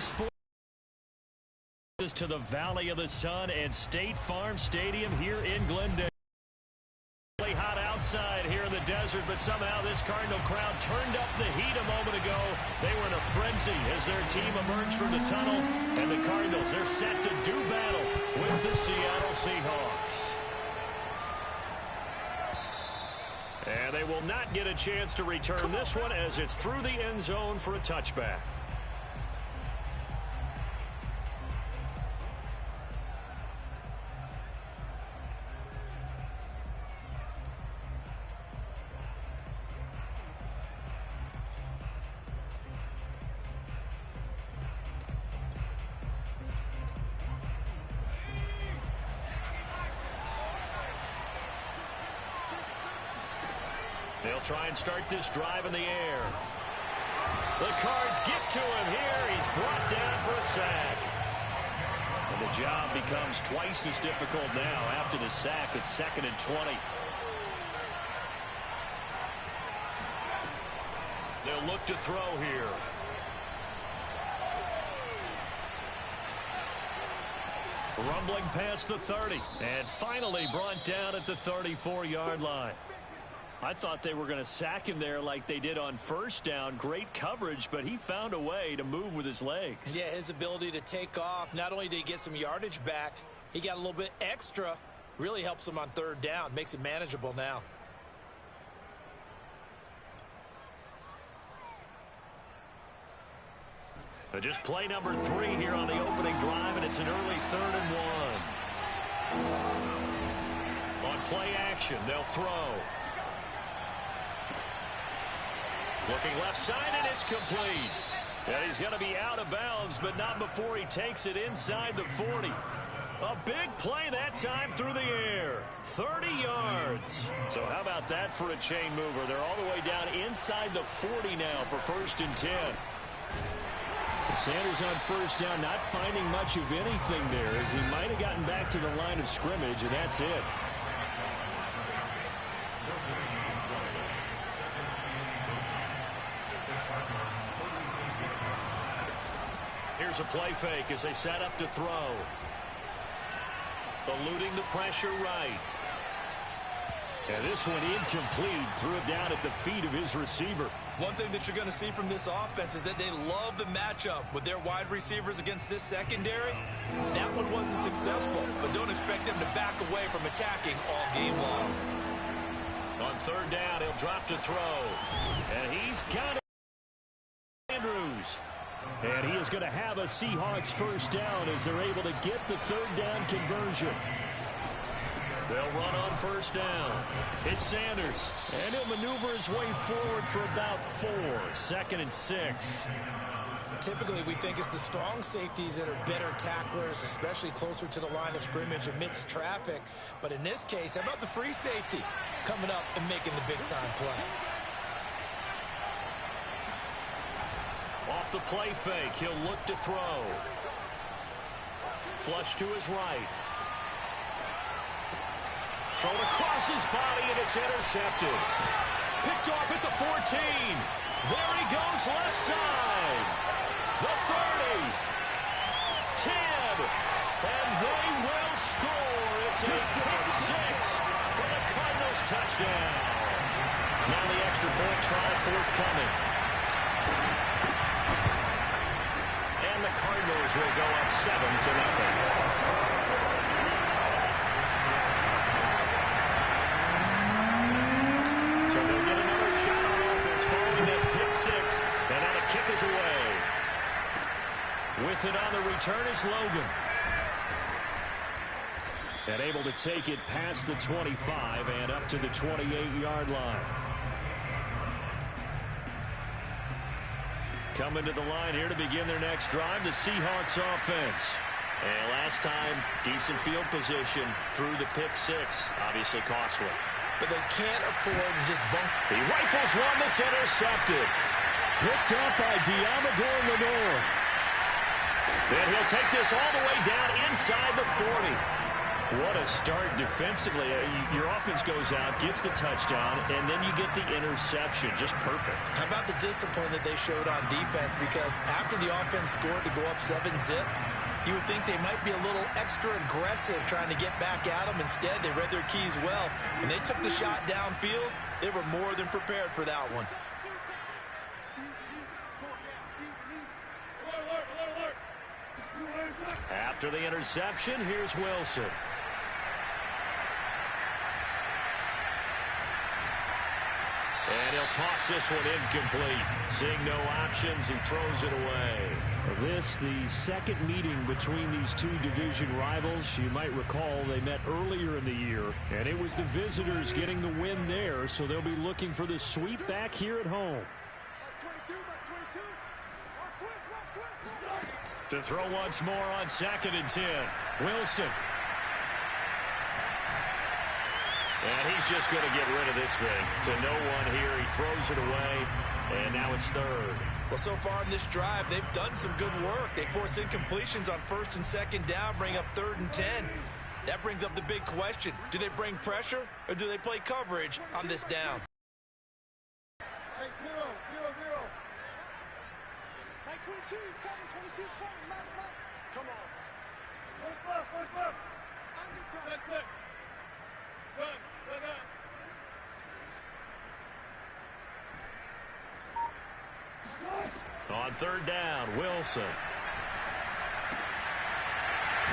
Sports to the Valley of the Sun and State Farm Stadium here in Glendale. Really hot outside here in the desert, but somehow this Cardinal crowd turned up the heat a moment ago. They were in a frenzy as their team emerged from the tunnel, and the Cardinals, they're set to do battle with the Seattle Seahawks. And they will not get a chance to return this one as it's through the end zone for a touchback. They'll try and start this drive in the air. The Cards get to him here. He's brought down for a sack. And the job becomes twice as difficult now after the sack. It's 2nd and 20. They'll look to throw here. Rumbling past the 30. And finally brought down at the 34-yard line. I thought they were going to sack him there like they did on first down. Great coverage, but he found a way to move with his legs. Yeah, his ability to take off. Not only did he get some yardage back, he got a little bit extra. Really helps him on 3rd down. Makes it manageable now. Just play number 3 here on the opening drive, and it's an early 3rd and 1. On play action, they'll throw. Looking left side, and it's complete. And he's going to be out of bounds, but not before he takes it inside the 40. A big play that time through the air. 30 yards. So how about that for a chain mover? They're all the way down inside the 40 now for 1st and 10. Sanders on first down, not finding much of anything there, as he might have gotten back to the line of scrimmage, and that's it. Here's a play fake as they set up to throw. Eluding the pressure right. And this one incomplete. Threw it down at the feet of his receiver. One thing that you're going to see from this offense is that they love the matchup with their wide receivers against this secondary. That one wasn't successful, but don't expect them to back away from attacking all game long. On 3rd down, he'll drop to throw. And he's got it. Andrews. And he is going to have a Seahawks 1st down as they're able to get the 3rd down conversion. They'll run on 1st down. It's Sanders. And he'll maneuver his way forward for about 4. 2nd and 6. Typically, we think it's the strong safeties that are better tacklers, especially closer to the line of scrimmage amidst traffic. But in this case, how about the free safety coming up and making the big-time play? Off the play fake, he'll look to throw. Flush to his right. Thrown across his body, and it's intercepted. Picked off at the 14. There he goes, left side. The 30. 10. And they will score. It's a pick 6 for the Cardinals touchdown. Now the extra point try forthcoming. And the Cardinals will go up 7-0. With it on the return is Logan. And able to take it past the 25 and up to the 28-yard line. Coming to the line here to begin their next drive, the Seahawks offense. And last time, decent field position through the pick 6. Obviously costly. But they can't afford to just bump. He rifles one that's intercepted. Picked up by Diamador Lenore. And he'll take this all the way down inside the 40. What a start defensively. Your offense goes out, gets the touchdown, and then you get the interception. Just perfect. How about the discipline that they showed on defense? Because after the offense scored to go up 7-zip, you would think they might be a little extra aggressive trying to get back at them. Instead, they read their keys well. When they took the shot downfield, they were more than prepared for that one. After the interception, here's Wilson. And he'll toss this one incomplete. Seeing no options, he throws it away. This, the second meeting between these two division rivals. You might recall they met earlier in the year, and it was the visitors getting the win there, so they'll be looking for the sweep back here at home. To throw once more on 2nd and 10. Wilson. And he's just going to get rid of this thing. To no one here. He throws it away. And now it's 3rd. Well, so far in this drive, they've done some good work. They force incompletions on 1st and 2nd down, bring up 3rd and 10. That brings up the big question. Do they bring pressure or do they play coverage on this down? Hey, 0, 0, 0. Hey, 22's coming, 22's coming. Mike. Come on. One left. Good. On 3rd down, Wilson.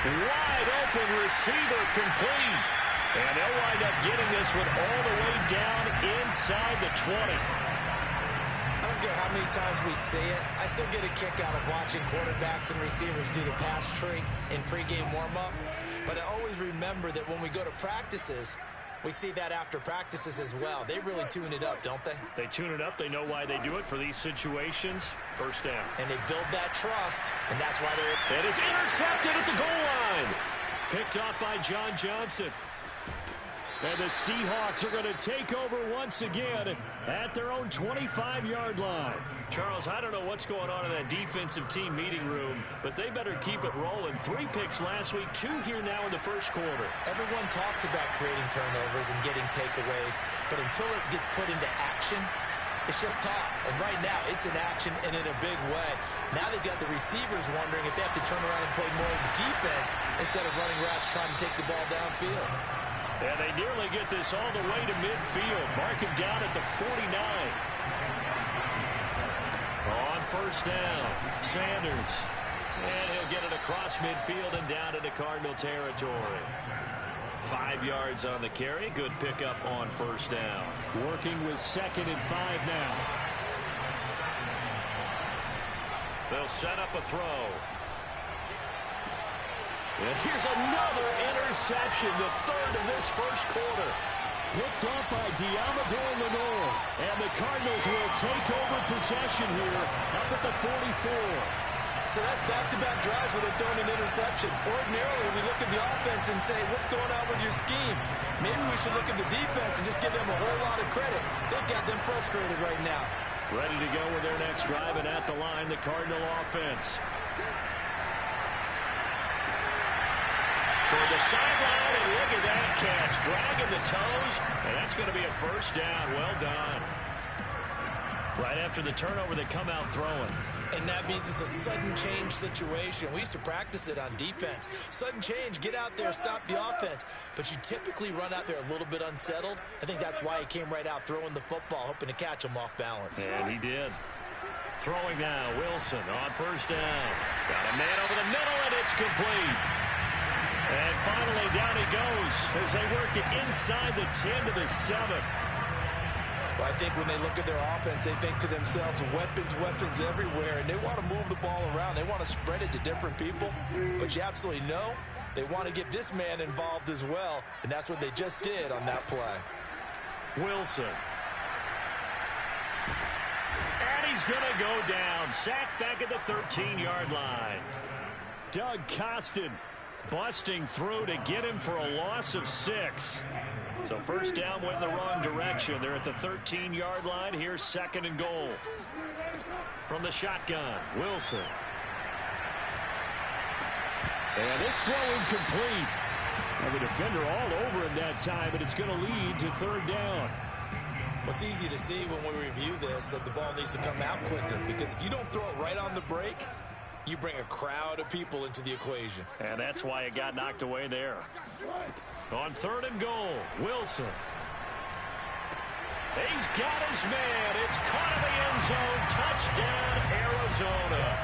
Wide open receiver complete. And they'll wind up getting this one all the way down inside the 20. I don't care how many times we see it. I still get a kick out of watching quarterbacks and receivers do the pass tree in pregame warm-up. But I always remember that when we go to practices, we see that after practices as well. They really tune it up, don't they? They tune it up. They know why they do it for these situations. 1st down. And they build that trust, and that's why they're... And it's intercepted at the goal line. Picked off by John Johnson. And the Seahawks are going to take over once again at their own 25-yard line. Charles, I don't know what's going on in that defensive team meeting room, but they better keep it rolling. 3 picks last week, 2 here now in the 1st quarter. Everyone talks about creating turnovers and getting takeaways, but until it gets put into action, it's just talk. And right now, it's in action and in a big way. Now they've got the receivers wondering if they have to turn around and play more defense instead of running routes trying to take the ball downfield. And they nearly get this all the way to midfield. Mark him down at the 49. On 1st down, Sanders. And he'll get it across midfield and down into Cardinal territory. 5 yards on the carry. Good pickup on 1st down. Working with 2nd and 5 now. They'll set up a throw. And here's another interception, the 3rd of this 1st quarter. Picked up by Diamador Lenore. And the Cardinals will take over possession here up at the 44. So that's back-to-back drives where they've thrown an interception. Ordinarily, we look at the offense and say, what's going on with your scheme? Maybe we should look at the defense and just give them a whole lot of credit. They've got them frustrated right now. Ready to go with their next drive, and at the line, the Cardinal offense. Toward the sideline, and look at that catch. Dragging the toes, and that's going to be a 1st down. Well done. Right after the turnover, they come out throwing. And that means it's a sudden change situation. We used to practice it on defense. Sudden change, get out there, stop the offense. But you typically run out there a little bit unsettled. I think that's why he came right out throwing the football, hoping to catch him off balance. And he did. Throwing now, Wilson on 1st down. Got a man over the middle, and it's complete. And finally, down he goes as they work it inside the 10 to the 7. Well, I think when they look at their offense, they think to themselves, weapons everywhere, and they want to move the ball around. They want to spread it to different people, but you absolutely know they want to get this man involved as well, and that's what they just did on that play. Wilson. And he's going to go down. Sacked back at the 13-yard line. Doug Costin busting through to get him for a loss of 6. So 1st down went in the wrong direction. They're at the 13-yard line. Here's 2nd and goal. From the shotgun, Wilson. And this throw incomplete. Well, the defender all over him that time, and it's going to lead to third down. It's easy to see when we review this that the ball needs to come out quicker, because if you don't throw it right on the break, you bring a crowd of people into the equation. And that's why it got knocked away there. On third and goal, Wilson. He's got his man. It's caught in the end zone. Touchdown, Arizona.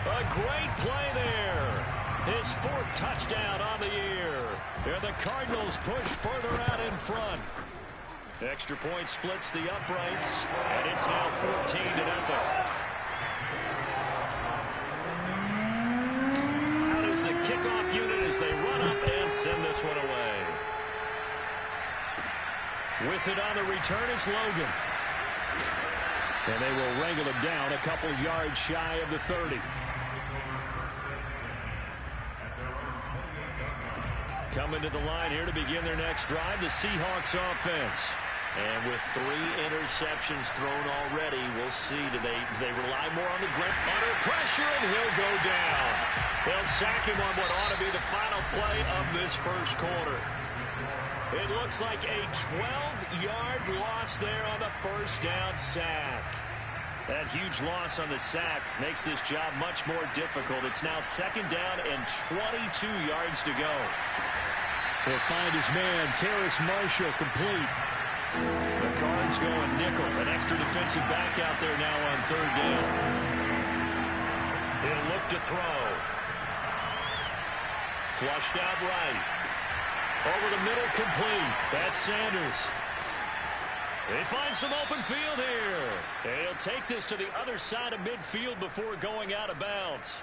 A great play there. His fourth touchdown on the year. And the Cardinals push further out in front. Extra point splits the uprights, and it's now 14-0. Out is the kickoff unit as they run up and send this one away. With it on the return is Logan. And they will wrangle him down a couple yards shy of the 30. Coming to the line here to begin their next drive, the Seahawks offense. And with 3 interceptions thrown already, we'll see. Do they rely more on the grip? Under pressure, and he'll go down. They'll sack him on what ought to be the final play of this first quarter. It looks like a 12-yard loss there on the first down sack. That huge loss on the sack makes this job much more difficult. It's now second down and 22 yards to go. He'll find his man, Terrace Marshall, complete. The Cards going nickel. An extra defensive back out there now on third down. He'll look to throw. Flushed out right. Over the middle, complete. That's Sanders. They find some open field here. They'll take this to the other side of midfield before going out of bounds.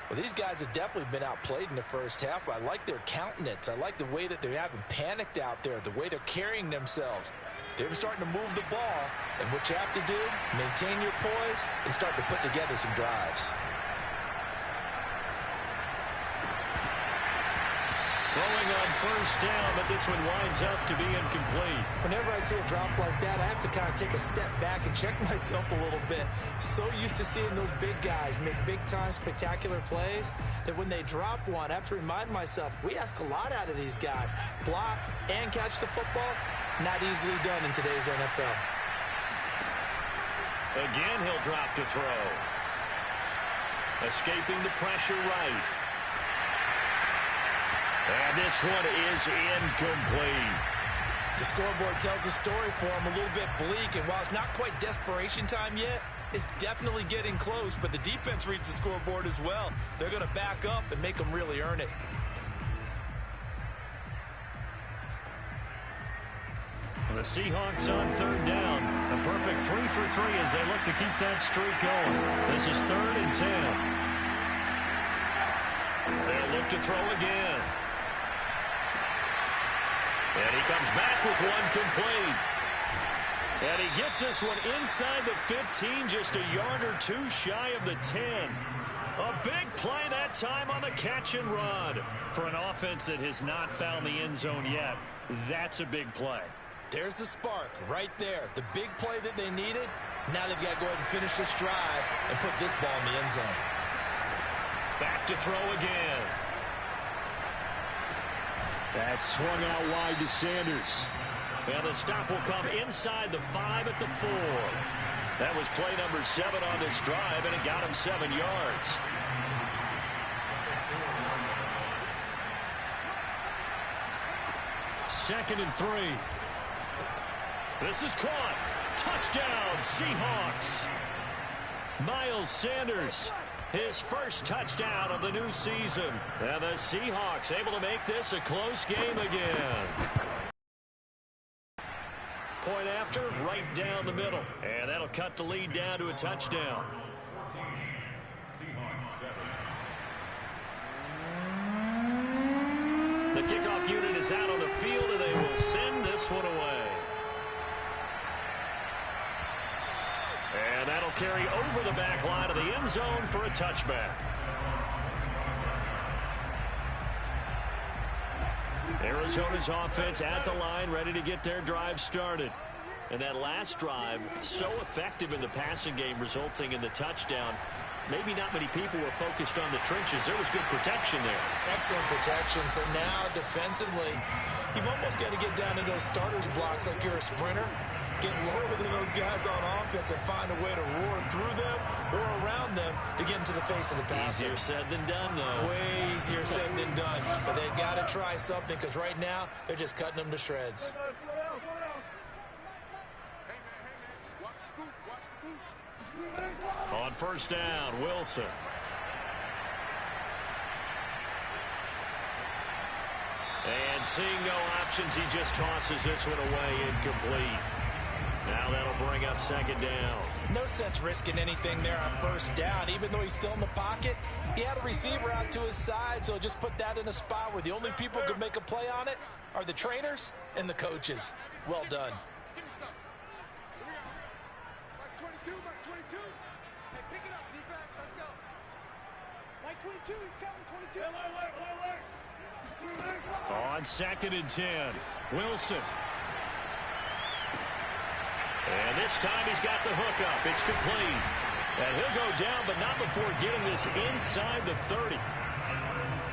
Well, these guys have definitely been outplayed in the first half. I like their countenance. I like the way that they haven't panicked out there, the way they're carrying themselves. They're starting to move the ball, and what you have to do, maintain your poise and start to put together some drives. Throwing on first down, but this one winds up to be incomplete. Whenever I see a drop like that, I have to kind of take a step back and check myself a little bit. So used to seeing those big guys make big-time spectacular plays that when they drop one, I have to remind myself, we ask a lot out of these guys. Block and catch the football, not easily done in today's NFL. Again, he'll drop to throw. Escaping the pressure right. And this one is incomplete. The scoreboard tells the story for him, a little bit bleak, and while it's not quite desperation time yet, it's definitely getting close, but the defense reads the scoreboard as well. They're going to back up and make them really earn it. The Seahawks on third down. A perfect 3 for 3 as they look to keep that streak going. This is 3rd and 10. They'll look to throw again. And he comes back with one complete. And he gets this one inside the 15, just a yard or two shy of the 10. A big play that time on the catch and run. For an offense that has not found the end zone yet, that's a big play. There's the spark right there. The big play that they needed. Now they've got to go ahead and finish this drive and put this ball in the end zone. Back to throw again. That's swung out wide to Sanders. And the stop will come inside the 5 at the 4. That was play number 7 on this drive, and it got him 7 yards. Second and 3. This is caught. Touchdown, Seahawks. Miles Sanders, his first touchdown of the new season. And the Seahawks able to make this a close game again. Point after, right down the middle. And that'll cut the lead down to a touchdown. The kickoff unit is out on the field, and they will send this one away. And that'll carry over the back line of the end zone for a touchback. Arizona's offense at the line, ready to get their drive started. And that last drive, so effective in the passing game, resulting in the touchdown. maybe not many people were focused on the trenches. There was good protection there. Excellent protection. So now defensively, you've almost got to get down into those starters blocks like you're a sprinter. Get lower than those guys on offense and find a way to roar through them or around them to get into the face of the passer. Easier said than done, though. Way easier said than done. But they've got to try something because right now they're just cutting them to shreds. On first down, Wilson. And seeing no options, he just tosses this one away, incomplete. Now that'll bring up second down. No sense risking anything there on first down. Even though he's still in the pocket, he had a receiver out to his side, so just put that in a spot where the only people who can make a play on it are the trainers and the coaches. Well done. Give me some. Here we go. Box 22, box 22. Hey, pick it up, defense. Let's go. Like 22, he's coming. 22. On second and 10, Wilson. And this time he's got the hook up. It's complete. And he'll go down, but not before getting this inside the 30.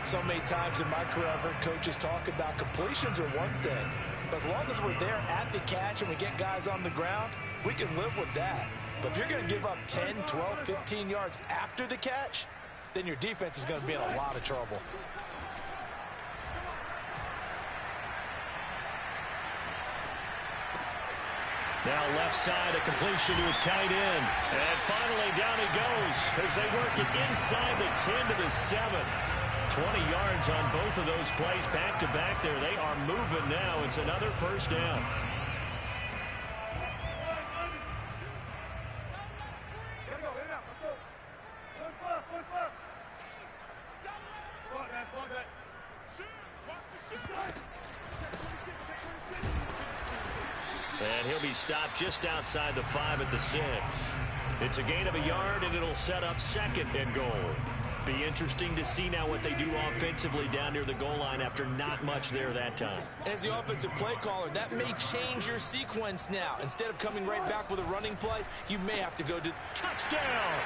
So many times in my career, I've heard coaches talk about completions are one thing. But as long as we're there at the catch and we get guys on the ground, we can live with that. But if you're going to give up 10, 12, 15 yards after the catch, then your defense is going to be in a lot of trouble. Now left side, a completion to his tight end. And finally down he goes as they work it inside the 10 to the 7. 20 yards on both of those plays back-to-back there. They are moving now. It's another first down. And he'll be stopped just outside the 5 at the 6. It's a gain of a yard, and it'll set up second and goal. Be interesting to see now what they do offensively down near the goal line after not much there that time. As the offensive play caller, that may change your sequence now. Instead of coming right back with a running play, you may have to go to touchdown.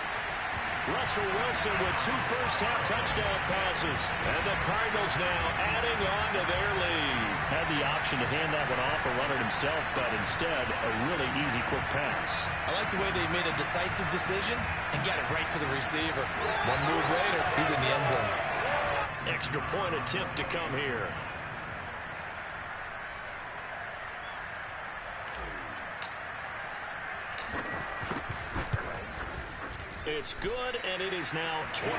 Russell Wilson with 2 first-half touchdown passes. And the Cardinals now adding on to their lead. Had the option to hand that one off or run it himself, but instead, a really easy, quick pass. I like the way they made a decisive decision and got it right to the receiver. One move later, he's in the end zone. Extra point attempt to come here. It's good, and it is now 21-7.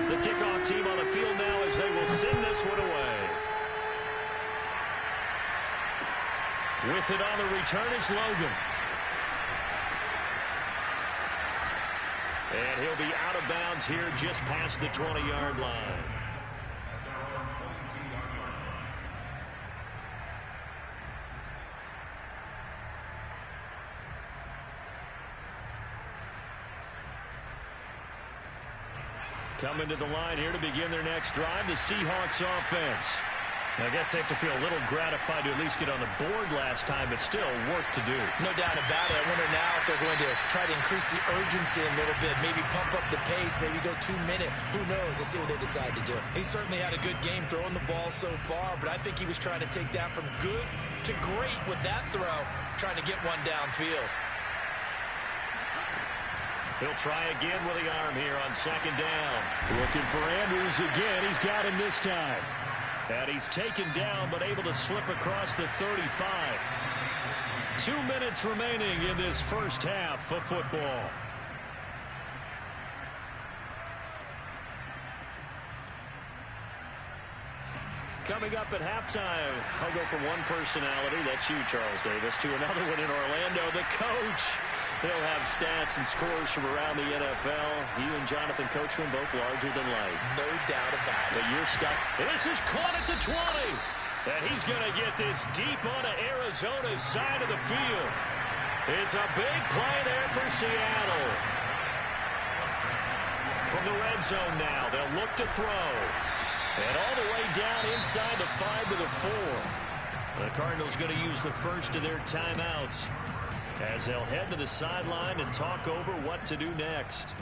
The kickoff team on the field now as they will send this one away. With it on the return is Logan. And he'll be out of bounds here just past the 20-yard line. Coming to the line here to begin their next drive, the Seahawks offense. I guess they have to feel a little gratified to at least get on the board last time, but still work to do. No doubt about it. I wonder now if they're going to try to increase the urgency a little bit, maybe pump up the pace, maybe go 2-minute. Who knows? Let's see what they decide to do. He certainly had a good game throwing the ball so far, but I think he was trying to take that from good to great with that throw, trying to get one downfield. He'll try again with the arm here on second down. Looking for Andrews again. He's got him this time. And he's taken down but able to slip across the 35. 2 minutes remaining in this first half of football. Coming up at halftime, I'll go from one personality, that's you, Charles Davis, to another one in Orlando, the coach. He'll have stats and scores from around the NFL. You and Jonathan Coachman both larger than life. No doubt about it. But you're stuck. This is caught at the 20. And he's going to get this deep onto Arizona's side of the field. It's a big play there for Seattle. From the red zone now, they'll look to throw. And all the way down inside the 5 to the 4. The Cardinals going to use the first of their timeouts as they'll head to the sideline and talk over what to do next.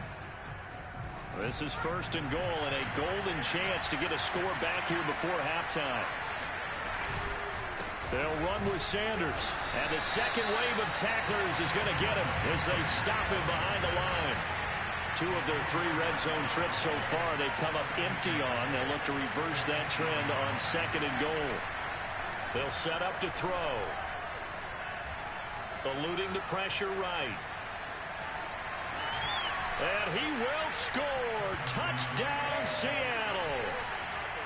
This is first and goal and a golden chance to get a score back here before halftime. They'll run with Sanders, and the second wave of tacklers is going to get him as they stop him behind the line. 2 of their 3 red zone trips so far they've come up empty on. They'll look to reverse that trend on second and goal. They'll set up to throw. Eluding the pressure right. And he will score. Touchdown, Seattle.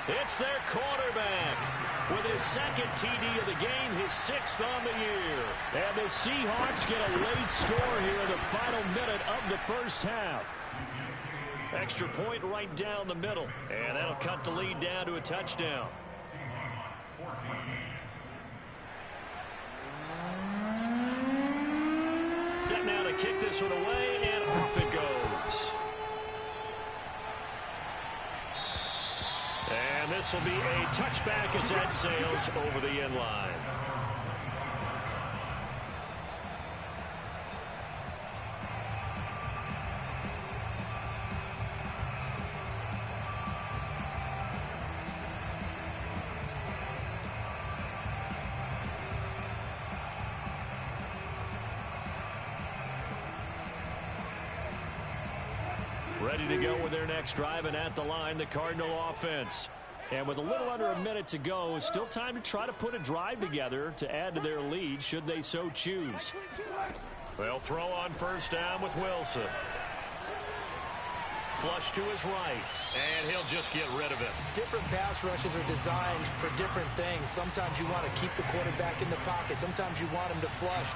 It's their quarterback with his second TD of the game, his 6th on the year. And the Seahawks get a late score here in the final minute of the first half. Extra point right down the middle. And that'll cut the lead down to a touchdown. Set now to kick this one away, and off it goes. And this will be a touchback as that sails over the end line. Ready to go with their next drive, and at the line, the Cardinal offense. And with a little under a minute to go, still time to try to put a drive together to add to their lead should they so choose. They'll throw on first down with Wilson. Flush to his right, and he'll just get rid of it. Different pass rushes are designed for different things. Sometimes you want to keep the quarterback in the pocket. Sometimes you want him to flush.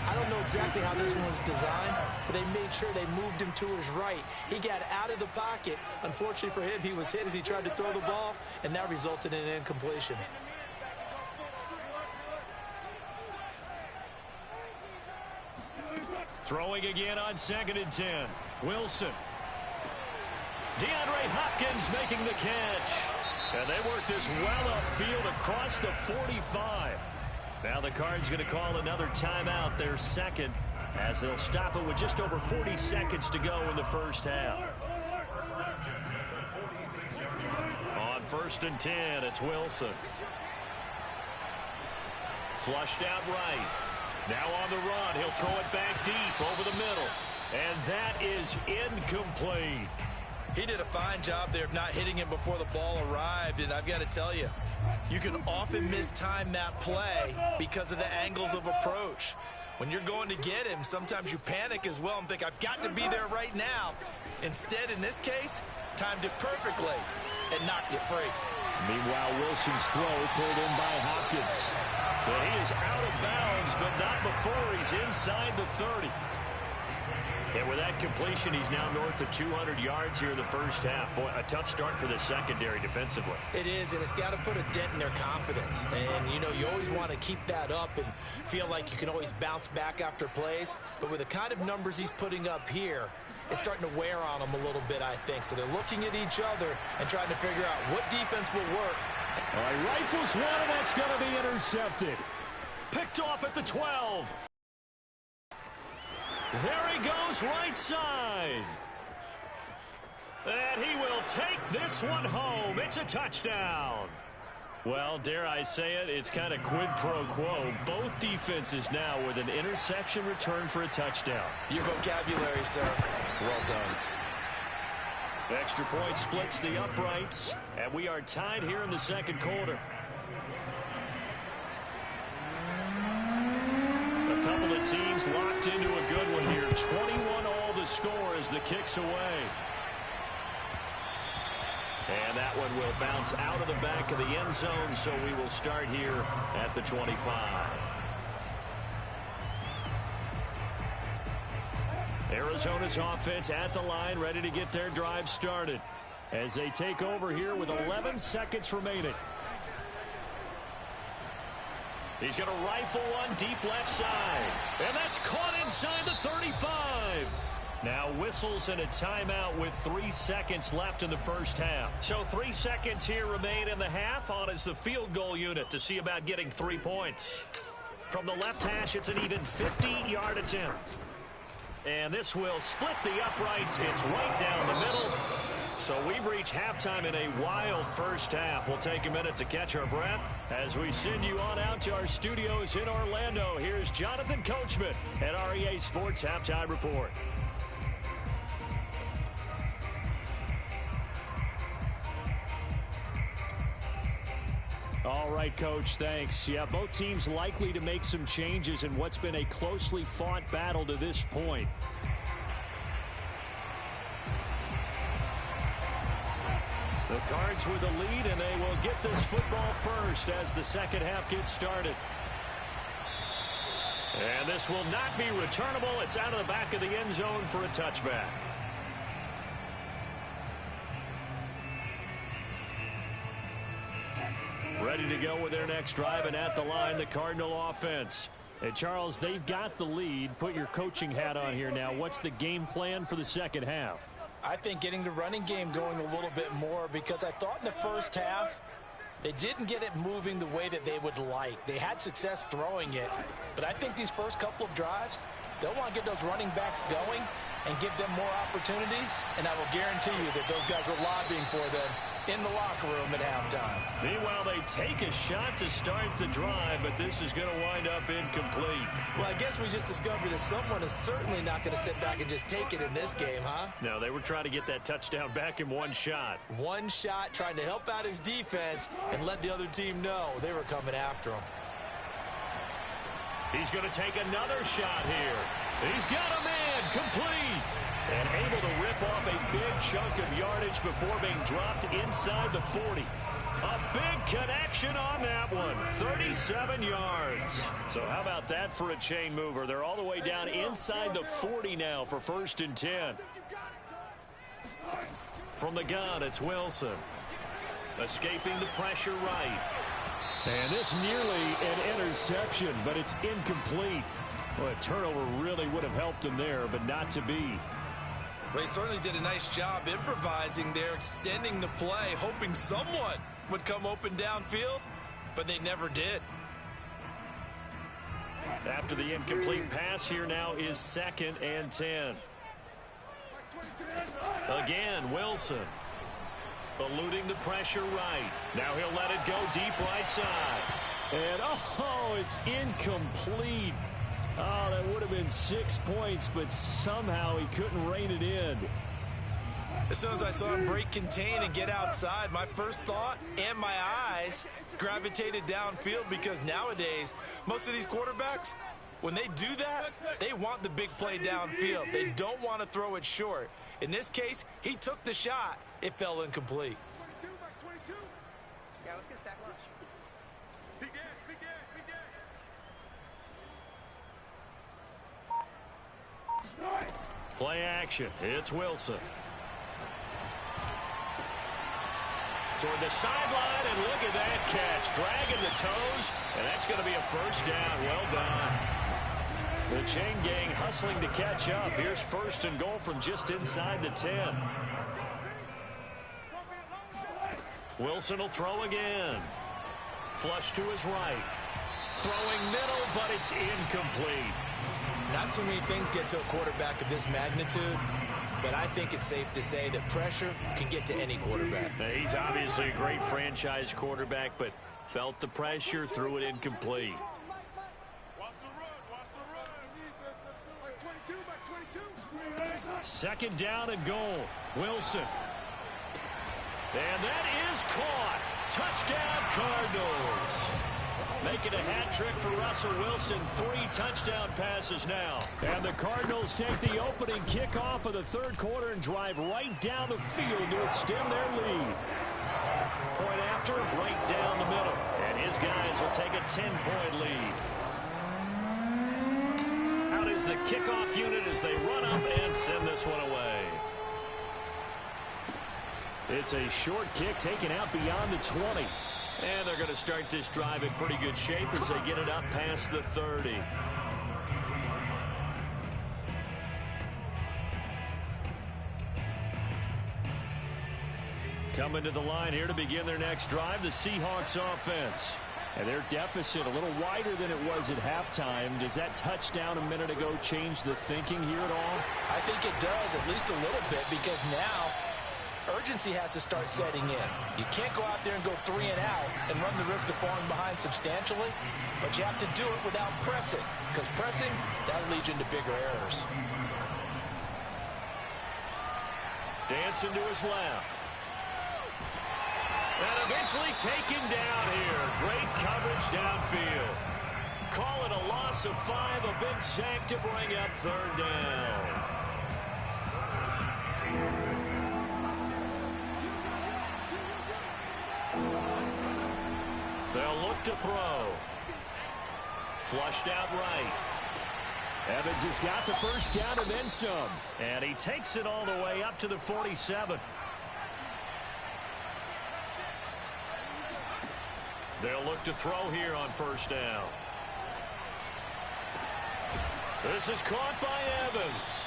I don't know exactly how this one was designed, but they made sure they moved him to his right. He got out of the pocket. Unfortunately for him, he was hit as he tried to throw the ball, and that resulted in an incompletion. Throwing again on 2nd and 10. Wilson. DeAndre Hopkins making the catch. And they work this well upfield across the 45. Now the Cards going to call another timeout, their second, as they'll stop it with just over 40 seconds to go in the first half. On 1st and 10, it's Wilson. Flushed out right. Now on the run, he'll throw it back deep over the middle. And that is incomplete. He did a fine job there of not hitting him before the ball arrived, and I've got to tell you, you can often mistime that play because of the angles of approach. When you're going to get him, sometimes you panic as well and think, I've got to be there right now. Instead, in this case, timed it perfectly and knocked it free. Meanwhile, Wilson's throw pulled in by Hopkins. But he is out of bounds, but not before he's inside the 30. And with that completion, he's now north of 200 yards here in the first half. Boy, a tough start for the secondary defensively. It is, and it's got to put a dent in their confidence. And, you know, you always want to keep that up and feel like you can always bounce back after plays. But with the kind of numbers he's putting up here, it's starting to wear on them a little bit, I think. So they're looking at each other and trying to figure out what defense will work. All right, rifles one, and that's going to be intercepted. Picked off at the 12. There he goes, right side. And he will take this one home. It's a touchdown. Well, dare I say it, it's kind of quid pro quo. Both defenses now with an interception return for a touchdown. Your vocabulary, sir. Well done. Extra point splits the uprights, and we are tied here in the second quarter. A couple of teams locked into a good one here. 21 all the score as the kick's away. And that one will bounce out of the back of the end zone, so we will start here at the 25. Arizona's offense at the line, ready to get their drive started as they take over here with 11 seconds remaining. He's going to rifle one deep left side. And that's caught inside the 35. Now whistles and a timeout with 3 seconds left in the first half. So 3 seconds here remain in the half. On is the field goal unit to see about getting 3 points. From the left hash, it's an even 50-yard attempt. And this will split the uprights. It's right down the middle. So we've reached halftime in a wild first half. We'll take a minute to catch our breath as we send you on out to our studios in Orlando. Here's Jonathan Coachman at REA Sports Halftime Report. All right, Coach, thanks. Yeah, both teams likely to make some changes in what's been a closely fought battle to this point. The Cards with the lead, and they will get this football first as the second half gets started. And this will not be returnable. It's out of the back of the end zone for a touchback. Ready to go with their next drive, and at the line, the Cardinal offense. Hey, Charles, they've got the lead. Put your coaching hat on here now. What's the game plan for the second half? I think getting the running game going a little bit more, because I thought in the first half they didn't get it moving the way that they would like. They had success throwing it, but I think these first couple of drives, they'll want to get those running backs going and give them more opportunities, and I will guarantee you that those guys were lobbying for them in the locker room at halftime. Meanwhile, they take a shot to start the drive, but this is going to wind up incomplete. Well, I guess we just discovered that someone is certainly not going to sit back and just take it in this game, huh? No, they were trying to get that touchdown back in one shot. One shot, trying to help out his defense and let the other team know they were coming after him. He's going to take another shot here. He's got a man, complete. And able to rip off a big chunk of yardage before being dropped inside the 40. A big connection on that one. 37 yards. So how about that for a chain mover? They're all the way down inside the 40 now for 1st and 10. From the gun, it's Wilson. Escaping the pressure right. And this nearly an interception, but it's incomplete. Well, a turnover really would have helped him there, but not to be. They certainly did a nice job improvising there, extending the play, hoping someone would come open downfield, but they never did. After the incomplete pass, here now is 2nd and 10. Again, Wilson. Eluding the pressure right. Now he'll let it go deep right side. And, oh, it's incomplete. Oh, that would have been 6 points, but somehow he couldn't rein it in. As soon as I saw him break contain and get outside, my first thought and my eyes gravitated downfield, because nowadays, most of these quarterbacks, when they do that, they want the big play downfield. They don't want to throw it short. In this case, he took the shot. It fell incomplete. 22 by 22. Yeah, let's get a sack lunch. Begin. Play action. It's Wilson. Toward the sideline, and look at that catch. Dragging the toes, and that's going to be a first down. Well done. The chain gang hustling to catch up. Here's 1st and goal from just inside the 10. Wilson will throw again. Flush to his right. Throwing middle, but it's incomplete. Not too many things get to a quarterback of this magnitude, but I think it's safe to say that pressure can get to any quarterback. Now, he's obviously a great franchise quarterback, but felt the pressure, threw it incomplete. Watch the run. 22 by 22. 2nd down and goal. Wilson. And that is caught. Touchdown, Cardinals. Making a hat trick for Russell Wilson. 3 touchdown passes now. And the Cardinals take the opening kickoff of the 3rd quarter and drive right down the field to extend their lead. Point after, right down the middle. And his guys will take a 10-point lead. Out is the kickoff unit as they run up and send this one away. It's a short kick taken out beyond the 20. And they're going to start this drive in pretty good shape as they get it up past the 30. coming to the line here to begin their next drive, the Seahawks offense. And their deficit a little wider than it was at halftime. Does that touchdown a minute ago change the thinking here at all? I think it does, at least a little bit, because now urgency has to start setting in. You can't go out there and go 3 and out and run the risk of falling behind substantially, but you have to do it without pressing, because pressing, that'll lead you into bigger errors. Dancing to his left. And eventually taken down here. Great coverage downfield. Call it a loss of 5, a big sack to bring up 3rd down. They'll look to throw. Flushed out right. Evans has got the first down and then some. And he takes it all the way up to the 47. They'll look to throw here on 1st down. This is caught by Evans.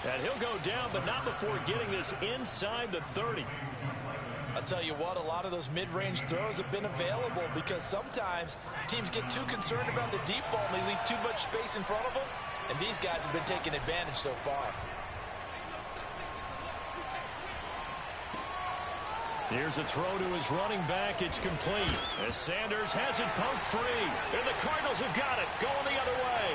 And he'll go down, but not before getting this inside the 30. I'll tell you what, a lot of those mid-range throws have been available because sometimes teams get too concerned about the deep ball and they leave too much space in front of them. And these guys have been taking advantage so far. Here's a throw to his running back. It's complete. As Sanders has it poked free. And the Cardinals have got it. Going the other way.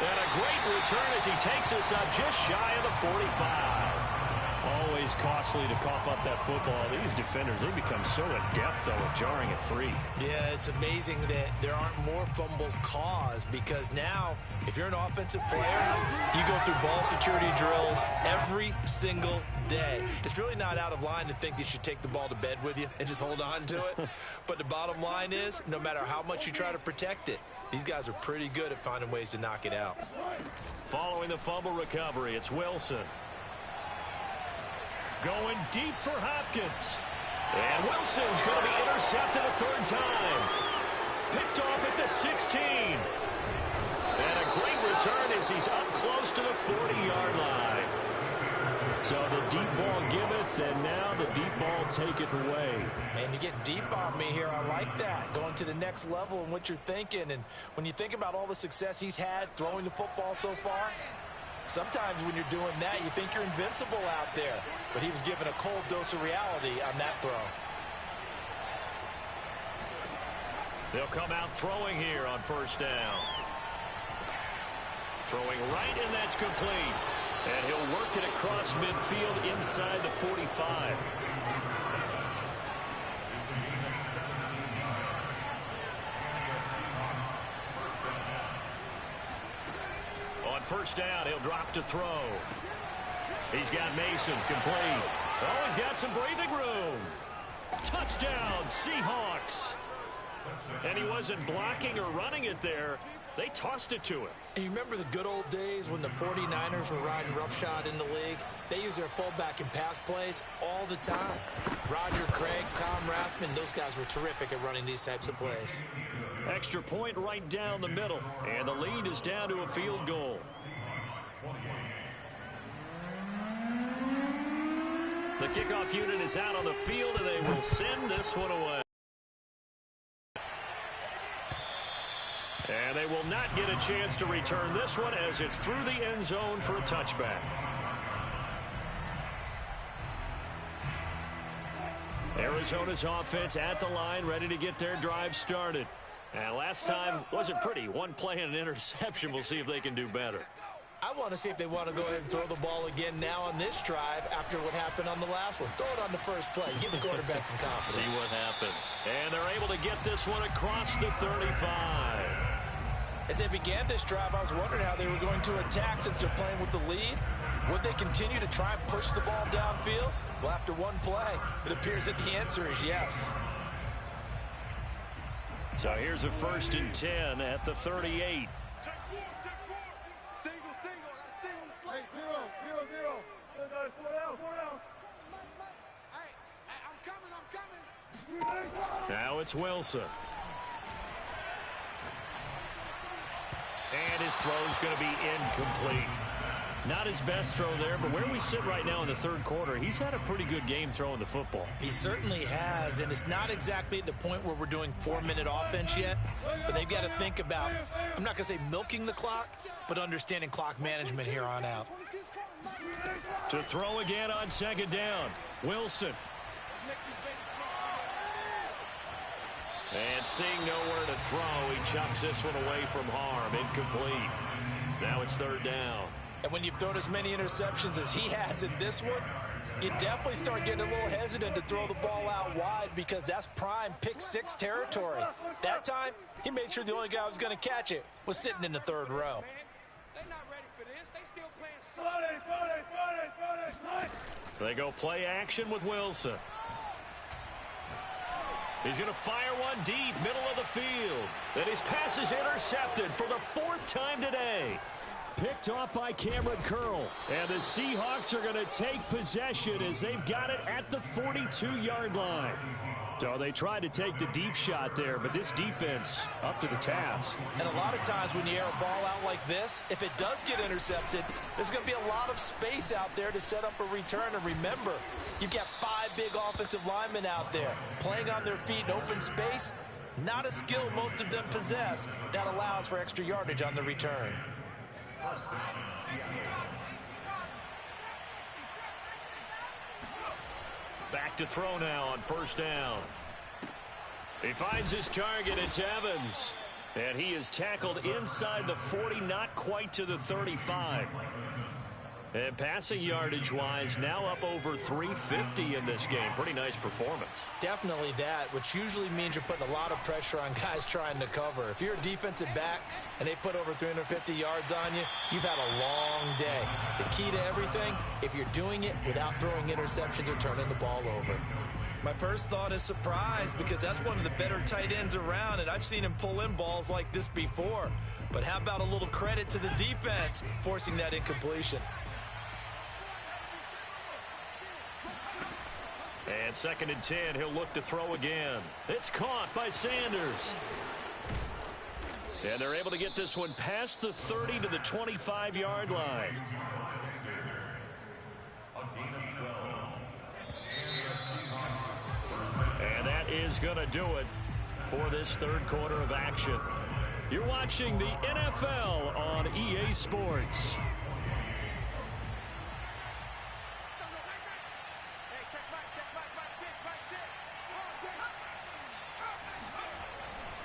And a great return as he takes us up just shy of the 45. Always costly to cough up that football. These defenders, they become so adept, though, at jarring it free. Yeah, it's amazing that there aren't more fumbles caused because now, if you're an offensive player, you go through ball security drills every single day. It's really not out of line to think that you should take the ball to bed with you and just hold on to it. But the bottom line is, no matter how much you try to protect it, these guys are pretty good at finding ways to knock it out. Following the fumble recovery, it's Wilson. Going deep for Hopkins. And Wilson's going to be intercepted a 3rd time. Picked off at the 16. And a great return as he's up close to the 40-yard line. So the deep ball giveth, and now the deep ball taketh away. And you get deep on me here. I like that. Going to the next level in what you're thinking. And when you think about all the success he's had throwing the football so far, sometimes when you're doing that, you think you're invincible out there. But he was given a cold dose of reality on that throw. They'll come out throwing here on 1st down. Throwing right, and that's complete. And he'll work it across midfield inside the 45. On 1st down, he'll drop to throw. He's got Mason complete. Oh, he's got some breathing room. Touchdown, Seahawks. And he wasn't blocking or running it there. They tossed it to him. And you remember the good old days when the 49ers were riding roughshod in the league? They used their fullback in pass plays all the time. Roger Craig, Tom Rathman, those guys were terrific at running these types of plays. Extra point right down the middle. And the lead is down to a field goal. The kickoff unit is out on the field, and they will send this one away. And they will not get a chance to return this one as it's through the end zone for a touchback. Arizona's offense at the line, ready to get their drive started. And last time wasn't pretty. One play and an interception. We'll see if they can do better. I want to see if they want to go ahead and throw the ball again now on this drive after what happened on the last one. Throw it on the first play. Give the quarterback some confidence. See what happens. And they're able to get this one across the 35. As they began this drive, I was wondering how they were going to attack since they're playing with the lead. Would they continue to try and push the ball downfield? Well, after one play, it appears that the answer is yes. So here's a 1st and 10 at the 38. Now it's Wilson. And his throw's going to be incomplete. Not his best throw there, but where we sit right now in the third quarter, he's had a pretty good game throwing the football. He certainly has, and it's not exactly at the point where we're doing 4-minute offense yet, but they've got to think about, I'm not going to say milking the clock, but understanding clock management here on out. To throw again on second down, Wilson. And seeing nowhere to throw, he chucks this one away from harm, incomplete. Now it's third down. And when you've thrown as many interceptions as he has in this one, you definitely start getting a little hesitant to throw the ball out wide because that's prime pick six territory. That time, he made sure the only guy who was going to catch it was sitting in the third row. They're not ready for this. They still playing. They go play action with Wilson. He's going to fire one deep, middle of the field. And his pass is intercepted for the fourth time today. Picked off by Cameron Curl. And the Seahawks are going to take possession as they've got it at the 42-yard line. So they tried to take the deep shot there, but this defense up to the task. And a lot of times when you air a ball out like this, if it does get intercepted, there's going to be a lot of space out there to set up a return. And remember, you've got 5 big offensive linemen out there playing on their feet in open space. Not a skill most of them possess that allows for extra yardage on the return. Back to throw now on first down. He finds his target. It's Evans. And he is tackled inside the 40, not quite to the 35. And passing yardage-wise, now up over 350 in this game. Pretty nice performance. Definitely that, which usually means you're putting a lot of pressure on guys trying to cover. If you're a defensive back and they put over 350 yards on you, you've had a long day. The key to everything, if you're doing it without throwing interceptions or turning the ball over. My first thought is surprise because that's one of the better tight ends around, and I've seen him pull in balls like this before. But how about a little credit to the defense forcing that incompletion? And 2nd and 10, he'll look to throw again. It's caught by Sanders. And they're able to get this one past the 30 to the 25-yard line. And that is going to do it for this third quarter of action. You're watching the NFL on EA Sports.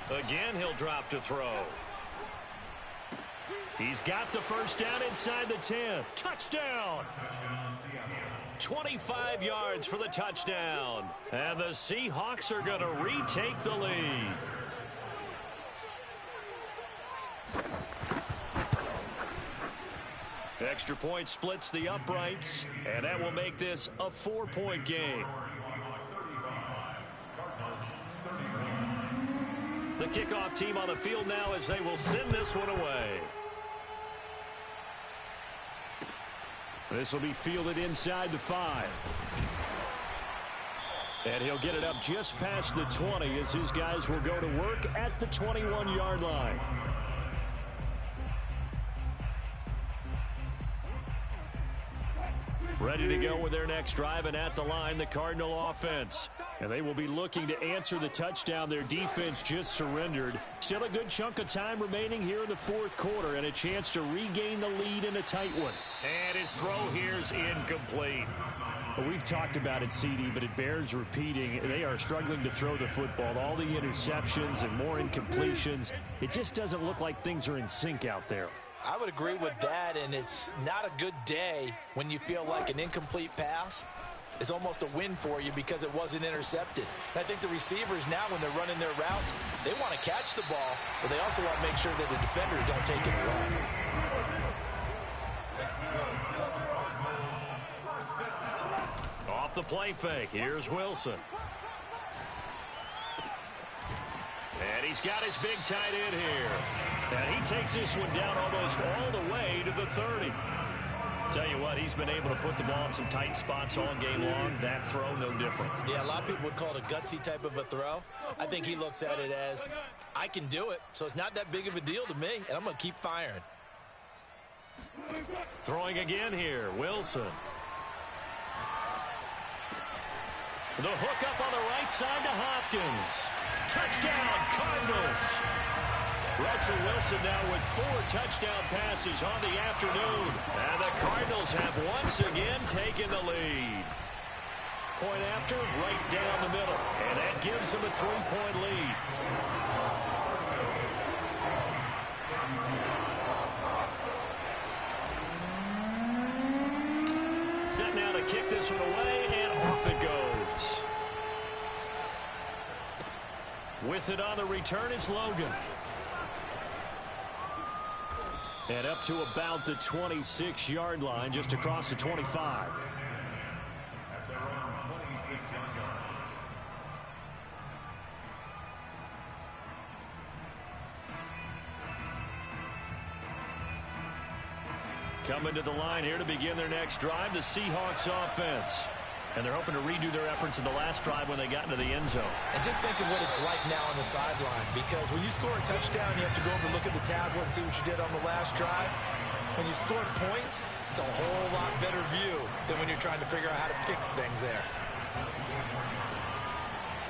Again, he'll drop to throw. He's got the first down inside the 10. Touchdown! 25 yards for the touchdown. And the Seahawks are going to retake the lead. Extra point splits the uprights, and that will make this a 4-point game. The kickoff team on the field now as they will send this one away. This will be fielded inside the 5. And he'll get it up just past the 20 as his guys will go to work at the 21-yard line. Ready to go with their next drive, and at the line, the Cardinal offense. And they will be looking to answer the touchdown their defense just surrendered. Still a good chunk of time remaining here in the fourth quarter, and a chance to regain the lead in a tight one. And his throw here's incomplete. Well, we've talked about it, CD, but it bears repeating. They are struggling to throw the football. All the interceptions and more incompletions. It just doesn't look like things are in sync out there. I would agree with that, and it's not a good day when you feel like an incomplete pass is almost a win for you because it wasn't intercepted. I think the receivers now, when they're running their routes, they want to catch the ball, but they also want to make sure that the defenders don't take it away. Off the play fake, here's Wilson. And he's got his big tight end here. And he takes this one down almost all the way to the 30. Tell you what, he's been able to put the ball in some tight spots all game long. That throw, no different. Yeah, a lot of people would call it a gutsy type of a throw. I think he looks at it as, I can do it, so it's not that big of a deal to me, and I'm going to keep firing. Throwing again here, Wilson. The hook up on the right side to Hopkins. Touchdown, Cardinals. Russell Wilson now with 4 touchdown passes on the afternoon. And the Cardinals have once again taken the lead. Point after, right down the middle. And that gives them a 3-point lead. Set now to kick this one away, and off it goes. With it on the return is Logan. And up to about the 26-yard line, just across the 25. Coming to the line here to begin their next drive, the Seahawks offense. And they're hoping to redo their efforts in the last drive when they got into the end zone. And just think of what it's like now on the sideline, because when you score a touchdown, you have to go over and look at the tablet and see what you did on the last drive. When you scored points, it's a whole lot better view than when you're trying to figure out how to fix things there.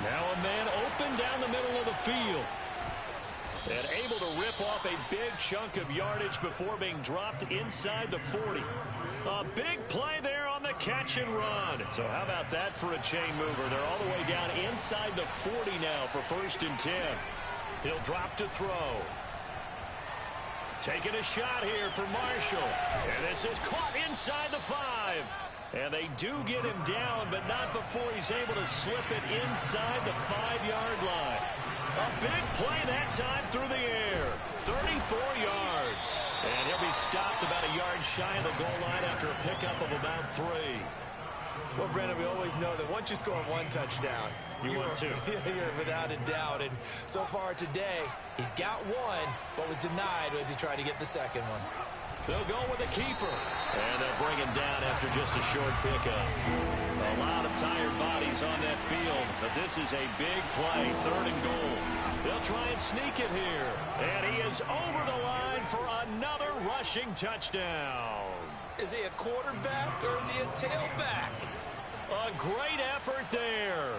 Now a man open down the middle of the field. And able to rip off a big chunk of yardage before being dropped inside the 40. A big play there on the catch and run. So how about that for a chain mover? They're all the way down inside the 40 now for 1st and 10. He'll drop to throw. Taking a shot here for Marshall. And this is caught inside the 5. And they do get him down, but not before he's able to slip it inside the 5-yard line. A big play that time through the air. 34 yards. And he'll be stopped about a yard shy of the goal line after a pickup of about 3. Well, Brandon, we always know that once you score 1 touchdown, you want 2. You're without a doubt. And so far today, he's got 1, but was denied as he tried to get the second one. They'll go with the keeper. And they'll bring him down after just a short pickup. A lot of tired bodies on that field, but this is a big play, 3rd and goal. They'll try and sneak it here. And he is over the line for another rushing touchdown. Is he a quarterback or is he a tailback? A great effort there.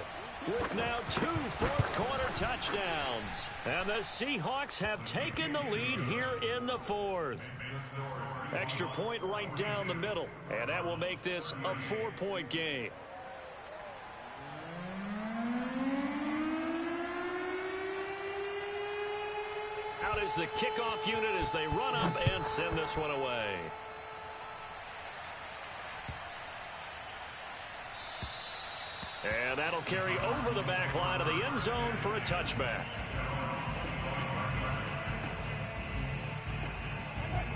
With now 2 fourth-quarter touchdowns. And the Seahawks have taken the lead here in the 4th. Extra point right down the middle. And that will make this a 4-point game. Out is the kickoff unit as they run up and send this one away. And that'll carry over the back line of the end zone for a touchback.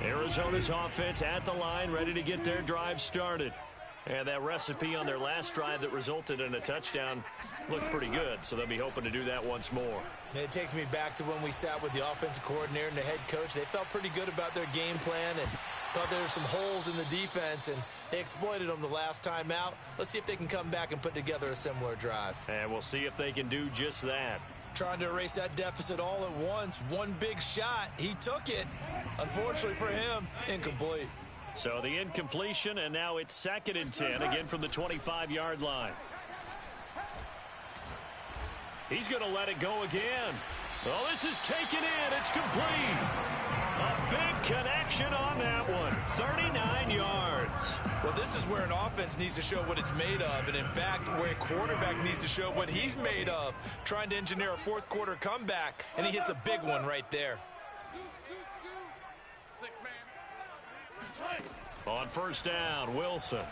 Arizona's offense at the line, ready to get their drive started. And that recipe on their last drive that resulted in a touchdown looked pretty good, so they'll be hoping to do that once more. It takes me back to when we sat with the offensive coordinator and the head coach. They felt pretty good about their game plan and thought there were some holes in the defense, and they exploited them the last time out. Let's see if they can come back and put together a similar drive. And we'll see if they can do just that. Trying to erase that deficit all at once. One big shot. He took it. Unfortunately for him, incomplete. So the incompletion, and now it's 2nd and 10, again from the 25-yard line. He's going to let it go again. Well, this is taken in. It's complete. A big connection on that one. 39 yards. Well, this is where an offense needs to show what it's made of, and in fact, where a quarterback needs to show what he's made of. Trying to engineer a 4th-quarter comeback, and he hits a big one right there. 6-man. On 1st down, Wilson.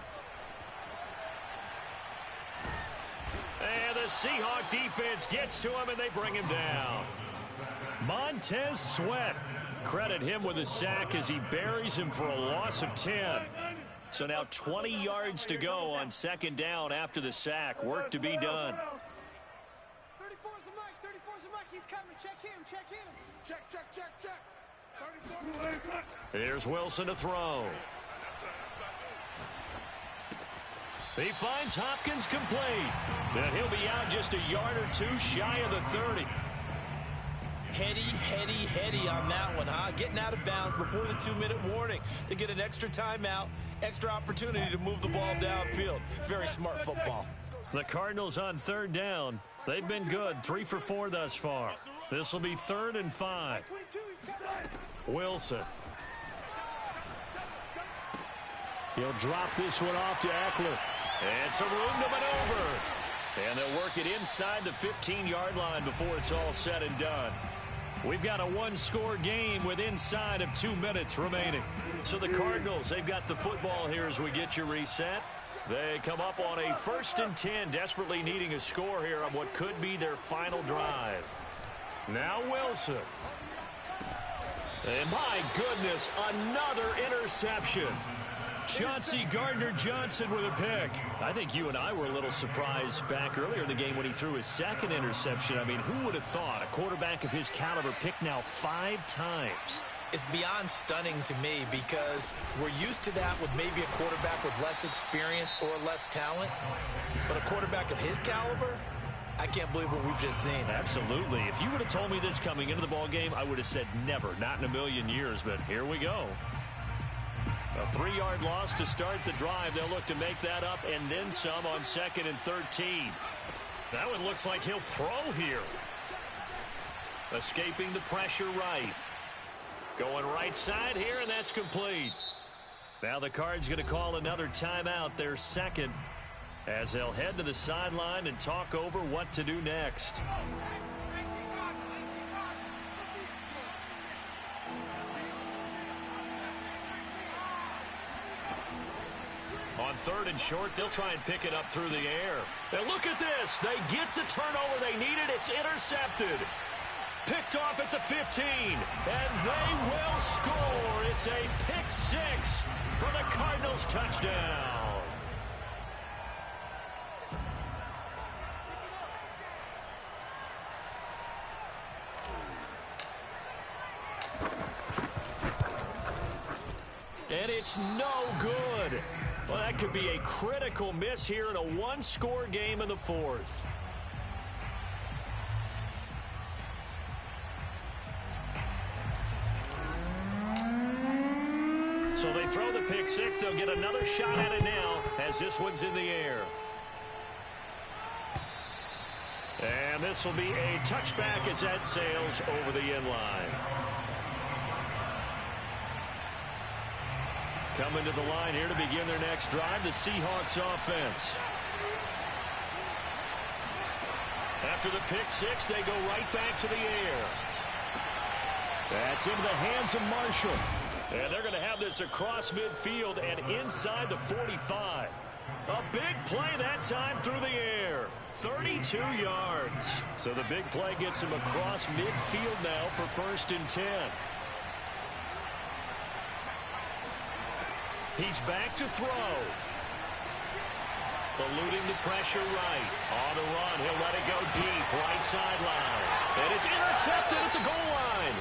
And the Seahawk defense gets to him, and they bring him down. Montez Sweat. Credit him with a sack as he buries him for a loss of 10. So now 20 yards to go on 2nd down after the sack. Work to be done. 34's the mic. 34's the mic. He's coming. Check him. Check him. Check, check, check, check. 34. Here's Wilson to throw. He finds Hopkins complete. And he'll be out just a yard or 2 shy of the 30. Heady on that one, huh? Getting out of bounds before the 2-minute warning to get an extra timeout, extra opportunity to move the ball downfield. Very smart football. The Cardinals on 3rd down. They've been good, 3 for 4 thus far. This will be 3rd and 5. Wilson. He'll drop this one off to Eckler. And some room to maneuver. And they'll work it inside the 15-yard line before it's all said and done. We've got a 1-score game with inside of 2 minutes remaining. So the Cardinals, they've got the football here as we get you reset. They come up on a 1st and 10, desperately needing a score here on what could be their final drive. Now Wilson. And my goodness, another interception. Chauncey Gardner-Johnson with a pick. I think you and I were a little surprised back earlier in the game when he threw his 2nd interception. I mean, who would have thought a quarterback of his caliber picked now 5 times? It's beyond stunning to me because we're used to that with maybe a quarterback with less experience or less talent. But a quarterback of his caliber, I can't believe what we've just seen. Absolutely. If you would have told me this coming into the ball game, I would have said never, not in a million years. But here we go. A 3-yard loss to start the drive. They'll look to make that up and then some on 2nd and 13. That one looks like he'll throw here. Escaping the pressure right. Going right side here, and that's complete. Now the Cards going to call another timeout, their 2nd, as they'll head to the sideline and talk over what to do next. On 3rd and short, they'll try and pick it up through the air. And look at this. They get the turnover they needed. It's intercepted. Picked off at the 15. And they will score. It's a pick 6 for the Cardinals touchdown. And it's no good. Well, that could be a critical miss here in a 1-score game in the 4th. So they throw the pick 6. They'll get another shot at it now as this one's in the air. And this will be a touchback as that sails over the end line. Coming to the line here to begin their next drive, the Seahawks offense. After the pick 6, they go right back to the air. That's into the hands of Marshall. And they're going to have this across midfield and inside the 45. A big play that time through the air. 32 yards. So the big play gets him across midfield now for 1st and 10. He's back to throw. Eluding the pressure right. On the run, he'll let it go deep, right sideline. And it's intercepted at the goal line.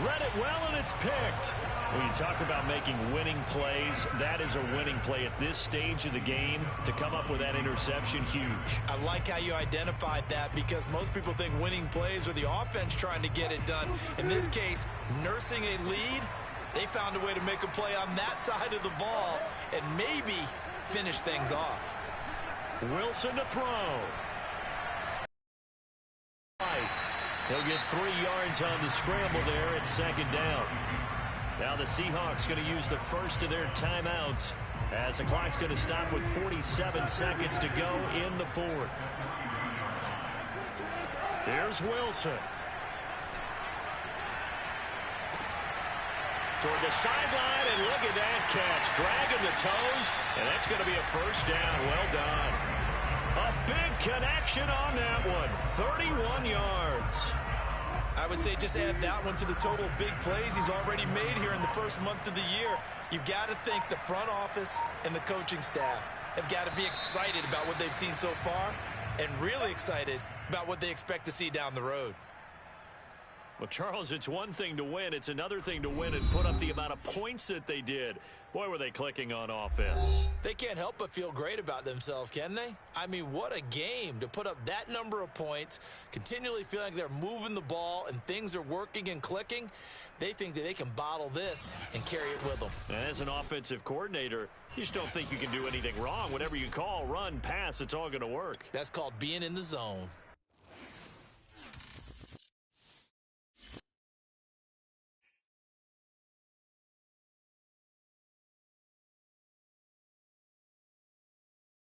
Read it well, and it's picked. When you talk about making winning plays, that is a winning play at this stage of the game. To come up with that interception, huge. I like how you identified that because most people think winning plays are the offense trying to get it done. In this case, nursing a lead, they found a way to make a play on that side of the ball and maybe finish things off. Wilson to throw. He'll get 3 yards on the scramble there at 2nd down. Now the Seahawks going to use the first of their timeouts as the clock's going to stop with 47 seconds to go in the 4th. Here's Wilson. Toward the sideline, and look at that catch. Dragging the toes, and that's going to be a 1st down. Well done. A big connection on that one. 31 yards. I would say just add that one to the total big plays he's already made here in the first month of the year. You've got to think the front office and the coaching staff have got to be excited about what they've seen so far and really excited about what they expect to see down the road. Well, Charles, it's one thing to win. It's another thing to win and put up the amount of points that they did. Boy, were they clicking on offense. They can't help but feel great about themselves, can they? I mean, what a game to put up that number of points, continually feeling like they're moving the ball and things are working and clicking. They think that they can bottle this and carry it with them. And as an offensive coordinator, you just don't think you can do anything wrong. Whatever you call, run, pass, it's all going to work. That's called being in the zone.